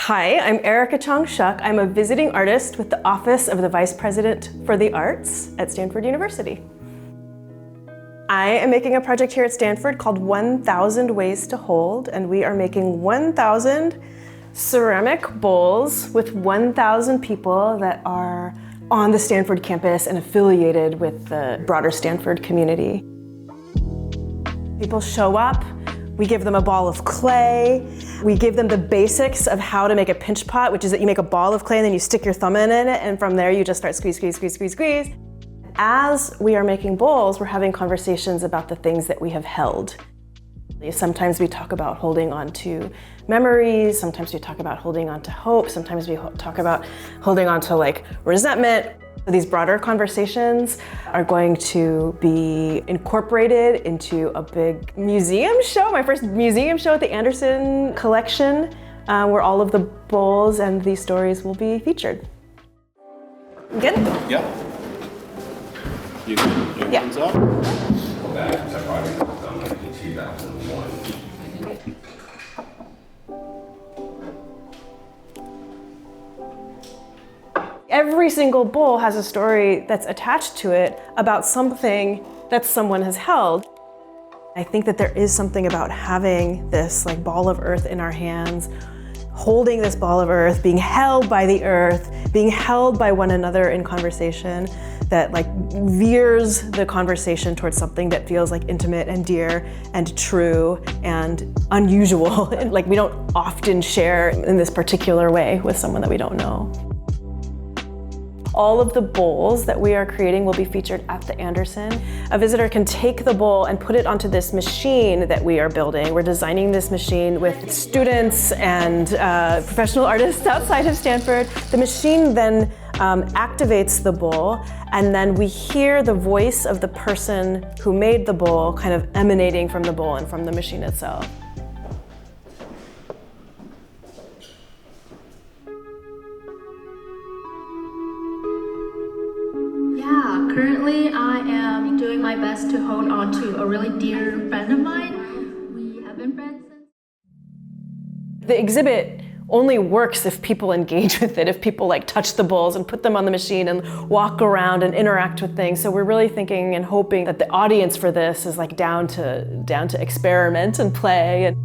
Hi, I'm Erika Chong Shuch. I'm a visiting artist with the Office of the Vice President for the Arts at Stanford University. I am making a project here at Stanford called 1,000 Ways to Hold, and we are making 1,000 ceramic bowls with 1,000 people that are on the Stanford campus and affiliated with the broader Stanford community. People show up, we give them a ball of clay, we give them the basics of how to make a pinch pot, which is that you make a ball of clay and then you stick your thumb in it, and from there you just start squeeze, squeeze, squeeze, squeeze, squeeze. As we are making bowls, we're having conversations about the things that we have held. Sometimes we talk about holding on to memories, sometimes we talk about holding on to hope, sometimes we talk about holding on to resentment. These broader conversations are going to be incorporated into a big museum show, my first museum show at the Anderson Collection, where all of the bowls and these stories will be featured. Good? Yep. You can your hands up. Every single bowl has a story that's attached to it about something that someone has held. I think that there is something about having this ball of earth in our hands, holding this ball of earth, being held by the earth, being held by one another in conversation that veers the conversation towards something that feels intimate and dear and true and unusual. We don't often share in this particular way with someone that we don't know. All of the bowls that we are creating will be featured at the Anderson. A visitor can take the bowl and put it onto this machine that we are building. We're designing this machine with students and professional artists outside of Stanford. The machine then activates the bowl, and then we hear the voice of the person who made the bowl kind of emanating from the bowl and from the machine itself. Yeah, currently I am doing my best to hold on to a really dear friend of mine. We have been friends since... The exhibit only works if people engage with it, if people touch the bowls and put them on the machine and walk around and interact with things. So we're really thinking and hoping that the audience for this is down to experiment and play.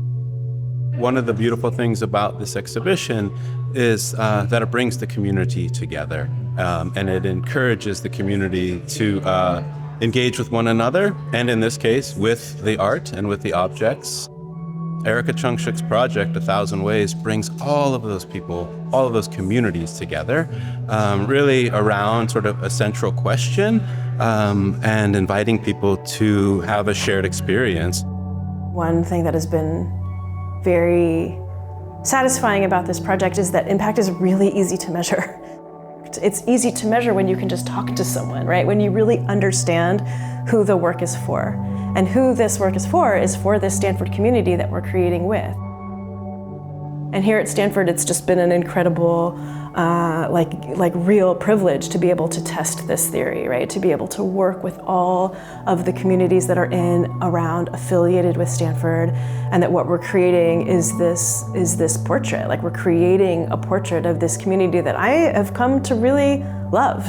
One of the beautiful things about this exhibition is that it brings the community together, and it encourages the community to engage with one another, and in this case, with the art and with the objects. Erika Chong Shuch's project, 1,000 Ways, brings all of those people, all of those communities together, really around sort of a central question, and inviting people to have a shared experience. One thing that has been very satisfying about this project is that impact is really easy to measure. It's easy to measure when you can just talk to someone, right? When you really understand who the work is for. And who this work is for this Stanford community that we're creating with. And here at Stanford, it's just been an incredible, real privilege to be able to test this theory, right? To be able to work with all of the communities that are around, affiliated with Stanford, and that what we're creating is this portrait. We're creating a portrait of this community that I have come to really love.